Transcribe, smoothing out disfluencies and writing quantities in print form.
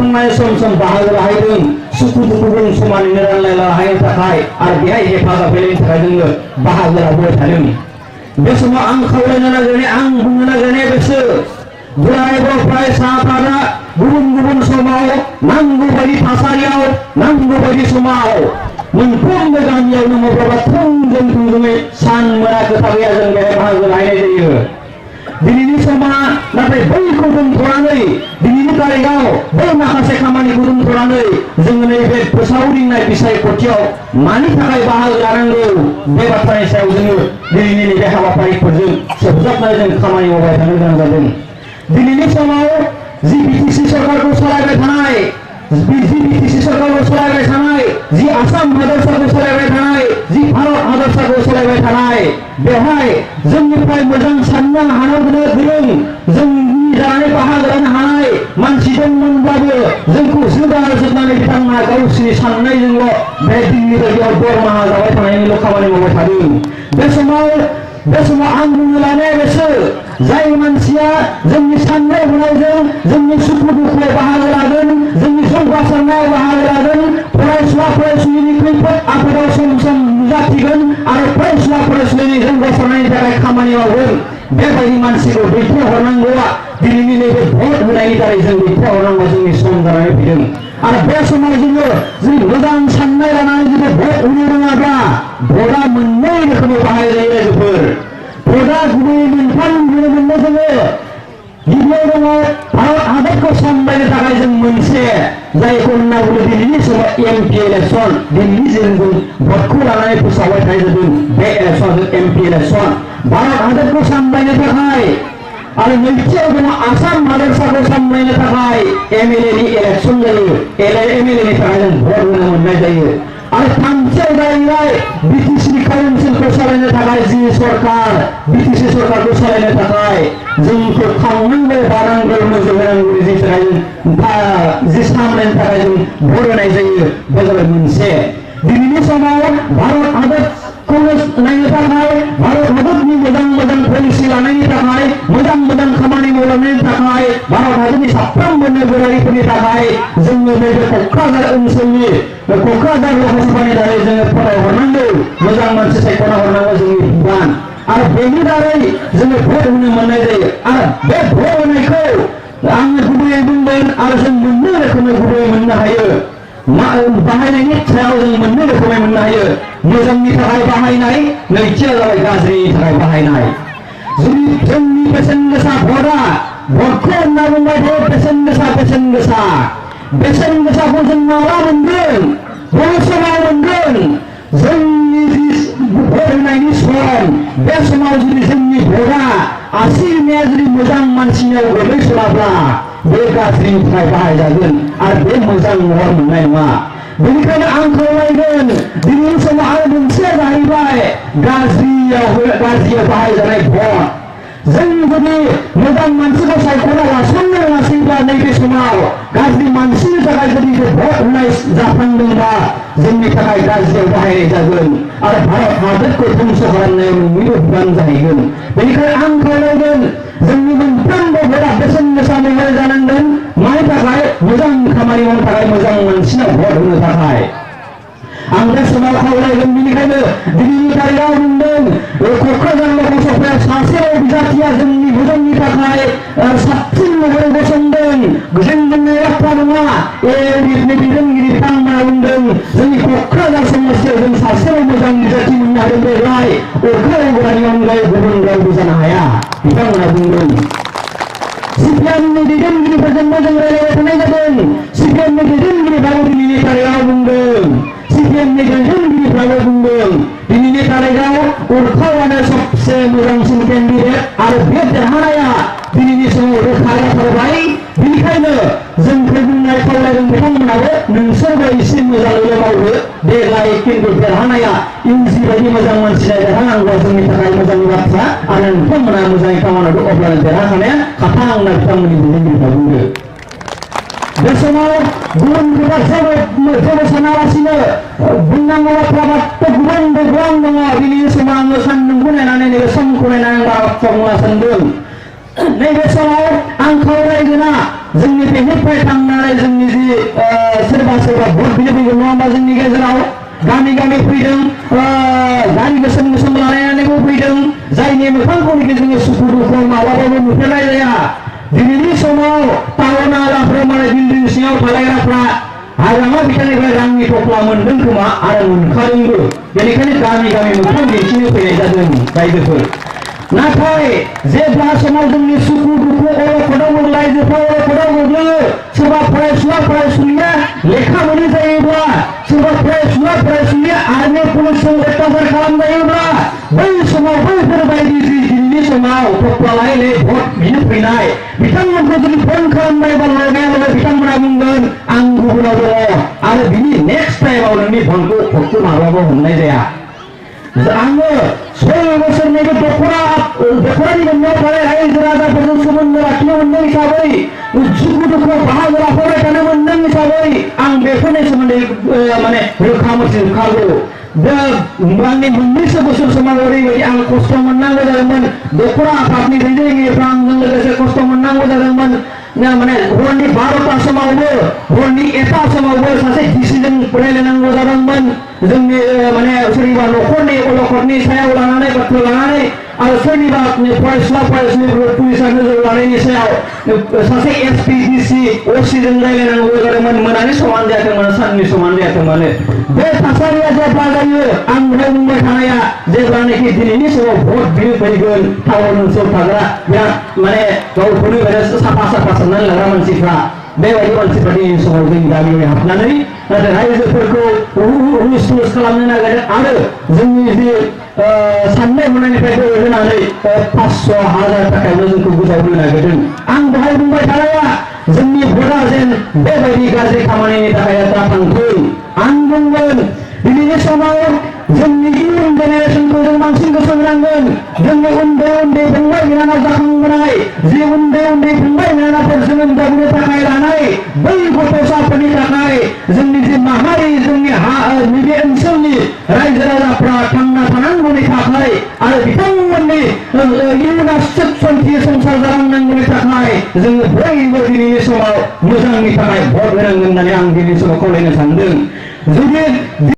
जाफुंनाय सम बाहागो लाहैदों सुखु दुखुजों समानैनो रानलायनो हायैनि थाखाय आरो बेहाय हेफाजाब होनायनि थाखाय जोङो बाहागो लाबोबाय थादों। बे समाव आं खावलायनो नागिरनाय आं बुंनो नागिरनाय बेसो बोराय फरायसाफोरा गुबुन गुबुन समाव नांगौ बायदि थासारियाव नांगौ बायदि समाव मोनफ्रोमबो गामियावनो माब्लाबा थोंजोङै सान मोना खोथा गैया जों बेहाय बाहागो लाहैनाय जायो। दिनैनि समा नाथाय बैखौ दोनथ'नानै दिनैनि तारिखआव बै माखासे खामानिखौ दोनथ'नानै जोङो नैबे फोसावदिंनाय बिसायख'थियाव मानि थाखाय बाहागो लानांगौ बे बाथ्रानि सायाव जोङो दिनैनि नैबे हाबाफारिफोरजों सरजाबनानै जों खामानि मावबाय थानो गोनां जादों। दिनैनि समाव जि बिटिसि सरकारखौ सालायबाय थानाय जि आसाम हादरसाखौ सालायबाय थानाय जि भारत हादरसाखौ सालायबाय थानाय बेवहाय जोंनिफ्राय मोजां साननो हानो गोरों जोंनि जानानै बाहागो लानो हानाय मानसि दंमोनब्लाबो जोंखौ जोबनानै बिथांमोना गावसोरनि साननायजोंल' बे दिल्ली बायदियाव दरमाहा जाबाय थानायनिल' खामानि मावबाय थादों। बे समाव आं बुंनो लानाया बेसो जाय मानसिया जोंनि साननाय हनायजों जोंनि सुखु दुखुआव बाहागो लागोन जोंनि जौगासारनायाव बाहागो लागोन फरायसुलिनि खैफोद आफोदाव सम नुजाथिगोन आरो फरायसुलिनि जौगासारनायनि थाखाय खामानि मावगोन बेबायदि मानसिखौ दैथायहरनांगौआ दिनैनि नैबे भट होनायनि दारै जों दैथायहरनांगौ जोंनि सम जानानै फैदों। आरो बे समाव जोङो जों मोजां साननाय लानानै जुदि भट होनो रोङाब्ला भटआ मोननै रोखोमै बाहाय जायो रायजोफोर। भटआ गुबैयै मोनथाम नुनो मोनो जोङो। गिबियाव दङ भारत हादरखौ सामलायनो थाखाय जों मोनसे जायखौ होनना बुङो दिनैनि समाव MP इलेक्सन दिनैनि जों भटखौ लानानै फोसावबाय थानाय जादों बे इलेक्सन MP इलेक्सन भारत हादरखौ सामलायनो थाखाय आरो नैथियाव दङ आसाम हादरसाखौ सामलायनो थाखाय MLA नि इलेक्सन जायो MLA नि थाखाय जों भट होनो मोननाय जायो। आरो थामथियाव जाहैबाय BTC काउन्सिलखौ सालायनो थाखाय जि सरकार BTC सरकारखौ सालायनो थाखाय जोंखौ खावनांगौ बानांगौ नोजोर होनांगौ जि सामलायनो थाखाय जों भट होनाय जायो बे जाबाय मोनसे। दिनैनि समाव भारत हादरखौ नायनो थाखाय भारत हादरनि मोजां पलिसि लानायनि थाखाय मोजां खामानि मावलांनायनि थाखाय भारत हादरनि साफ्रोमबो नोगोरारिफोरनि थाखाय जोङो नैबे क'क्राझार ओनसोलनि क'क्राझार लकसभानि दारै जोङो फरायहरनांगौ मोजां मानसि सायख'ना हरनांगौ जोंनि बिबान आरो बेनि दारै जोङो भट होनो मोननाय जायो। आरो बे भट होनायखौ आङो गुबैयै बुंदों आरो जों मोननै रोखोमै गुबैयै मोननो हायो। बाहायनायनि सायाव जों मोननै रोखोमै मोननो हायो मोजांनि थाखाय बाहायनाय नैथिया जाबाय गाज्रिनि थाखाय बाहायनाय। जोंनि बेसेन गोसा भटखौ होनना बुंबाय थायो बेसेन गोसाखौ जों माला मोनगोन बबे समाव मोनगोन जोंनि भट होनायनि सम बे समाव जुदि जोंनि भटआ आसिनिया जुदि मोजां मानसिनियाव गोग्लैसोलाब्ला बे गाज्रिनि थाखाय बाहायजागोन आरो बे मोजां महर मोननाय नङा। बेनिखायनो आं खावलायगोन दिनैनि समाव आरो मोनसेया जाहैबाय गाज्रियाव बाहायजानाय भट। जों जुदि मोजां मानसिखौ सायख'ना लासननो रोङासैब्ला नैबे समाव गाज्रि मानसिनि थाखाय जुदि भट होनाय जाफ्लांदोंबा जोंनि थाखाय गाज्रियाव बाहायनाय जागोन आरो भारत हादरखौ ध्वंस खालामनायाव नोंनिबो बिबान जाहैगोन। बेनिखायनो आं खावलायगोन जोंनि मोनफ्रोमबो भटआ बेसेन गोसा महरै जानांगोन मानि थाखाय मोजां खामानि मावनो थाखाय मोजां मानसिनाव भट होनो थाखाय आं बे समाव खावलायगोन। बेनिखायनो दिनैनि तारिखआव बुंदों क'क्राझार लकसभायाव सासे बिजाथिया जोंनि मोजांनि थाखाय साबसिन महरै गसंदों जों बुंनाय बाथ्रा नङा ALDFनि दैदेनगिरि बिथांमोना बुंदों जोंनि क'क्राझार समस्यायाव जों सासेल' मोजां बिजाथि मोननो हादों देग्लाय अखानि अनगायै गुबुन रावबो जानो हाया बिथांमोना बुंदों। CPMनि दैदेनगिरिफोरजोंबो जों रायज्लायबाय थानाय जादों CPMनि दैदेनगिरिफ्राबो दिनैनि तारिखआव बुंदों CPMनि दैदेनगिरिफ्राबो बुंदों दिनैनि तारिखआव उर्खावानो सबसे मोजांसिन केन्डिडेट आरो बे देरहानाया दिनैनि समाव रोखा जाथारबाय। बेनिखायनो जोंखौ बुंनाय खावलायदों बिथांमोनाबो नोंसोरबो एसे मोजाङैल' मावो देग्लाय खिन्थु देरहानाया इउजि बायदि मोजां मानसिया देरहानांगौआ जोंनि थाखाय मोजांनि बाथ्रा आरो नोंथांमोना मोजाङै खामानि मावदों अब्लानो देरहाखानाया खाफा होनना बिथांमोननि दैदेनगिरिफ्रा बुंदों। बे समाव गुबुन जेबो सानालासिनो बुंनांगौ बाथ्राफोर गोबां दङ दिनैनि समाव आङो सानदुंखौ नायनानै नैबे समखौ नायनानै आं बाथ्रा बुंनो सानदों। नैबे समाव आं खावलायगोना जोंनि बेनिफ्राय थांनानै जोंनि जि सोरबा सोरबा भट बिनो फैगोन नङा होमबा जोंनि गेजेराव गामि गामि फैदों गारि गोसोम गोसोम लानानैबो फैदों जायनि मोखांखौनोखि जोङो सुखु दुखु माब्लाबाबो नुफेरनाय जाया दिनैनि समाव टाउन आलाफ्राव माने बिल्डिं सिङाव थालायग्राफ्रा हाग्रामा बिथानिफ्राय रांनि थफ्ला मोनदों खोमा आरो मोनखादोंबो बेनिखायनो गामि गामि मोखां दिन्थिनो फैनाय जादों रायजोफोर नाथाय जेब्ला समाव जोंनि सुखु दुखु अलखदाव लाइजोफ्रा अलखदाव गोग्लैयो सोरबा फरायसुला फरायसुलिया लेखा मोनै जायोब्ला सोरबा फरायसुला फरायसुलिया आर्मि पुलिसजों अत्याचार खालामजायोब्ला बै समाव बैफोरबायदि दिनैनि समाव थफ्ला लायै भट बिनो फैनाय बिथांमोनखौ जुदि फन खालामनाय बा लगायाब्ला बिथांमोना बुंगोन आं गुबुनाव दङ आरो बिनि नेक्स्ट टाइमाव नोंनि भटखौ माब्लाबा मोननाय जाया आङो 6 बोसोरनिबो दख'रानि मोननायाव थानाय रायजो राजाफोरजों सोमोन्दो लाखिनो मोनदों हिसाबै सुखु दुखु बाहागो लाफाबाय थानो मोनदों हिसाबै आं बेफोरनि सोमोन्दै माने रोखा मोनथिजोबखागौ आंनि 2 बोसोर समाव ओरैबायदि आं खस्थ' मोननांगौ जादोंमोन दख'रा आफादनि दैदेनगिरिफ्रा आंजों लोगोसे खस्थ' मोननांगौ जादोंमन माने हरनि 12टा समावबो हरनि 1टा समावबो सासे डिसिजन रायलायनांगौ जादोंमोन जोंनि माने सोरनिबा न'खरनि अलखदनि सायाव लानानै बाथ्रा लानानै आरो सोरनिबा फरायसुला फरायसुलिफोर पुलिसा नोजोर लानायनि सायाव सासे एसपिडिसि असिजों रायलायनांगौ जादोंमोन मोनानि समान जायाखैमोन साननि समान जायाखैमोन बे थासारिया जेब्ला जायो आं दहाय बुंबाय थानाया जेब्लानाखि दिनैनि समाव भट बिनो फैगोन टाउन ओनसोल थाग्रा बिराद माने गावखौनो साफा साफा साननानै लाग्रा मानसिफ्रा बेबायदि मानसिफ्रा दिनैनि समाव जोंनि गामियाव हाबनानै नाथाय रायजोफोरखौ हुस थुस खालामनो नागिरदों आरो जोंनि जि साननाय हनायनिफ्राय होनानै 500,000 थाखायावनो जोंखौ बुजावनो नागिरदों आं दहाय बुंबाय थानाया जोंनि भटआ जेन बेबायदि गाज्रि खामानिनि थाखाय दाथांथों आं बुंगोन दिनैनि समाव जोंनि इयुन जेनेरेसनखौ जों बांसिन गोसो होनांगोन जोंनि उन्दै उन्दै फंबाय बिनानाव जाखांबोनाय जि उन्दै उन्दै फंबाय बिनानावफोर जोनोम जाबोनो थाखाय लानाय बै गथ'साफोरनि थाखाय जोंनि जि माहारि जोंनि नैबे ओनसोलनि रायजो राजाफ्रा थांना थानांगौनि थाखाय आरो बिथांमोननि इयुना सुख शान्ति संसार जालांनांगौनि थाखाय जोङो बयबो दिनैनि समाव मोजांनि थाखाय भट होनांगोन होननानै आं दिनैनि समाव खावलायनो सानदों जुदि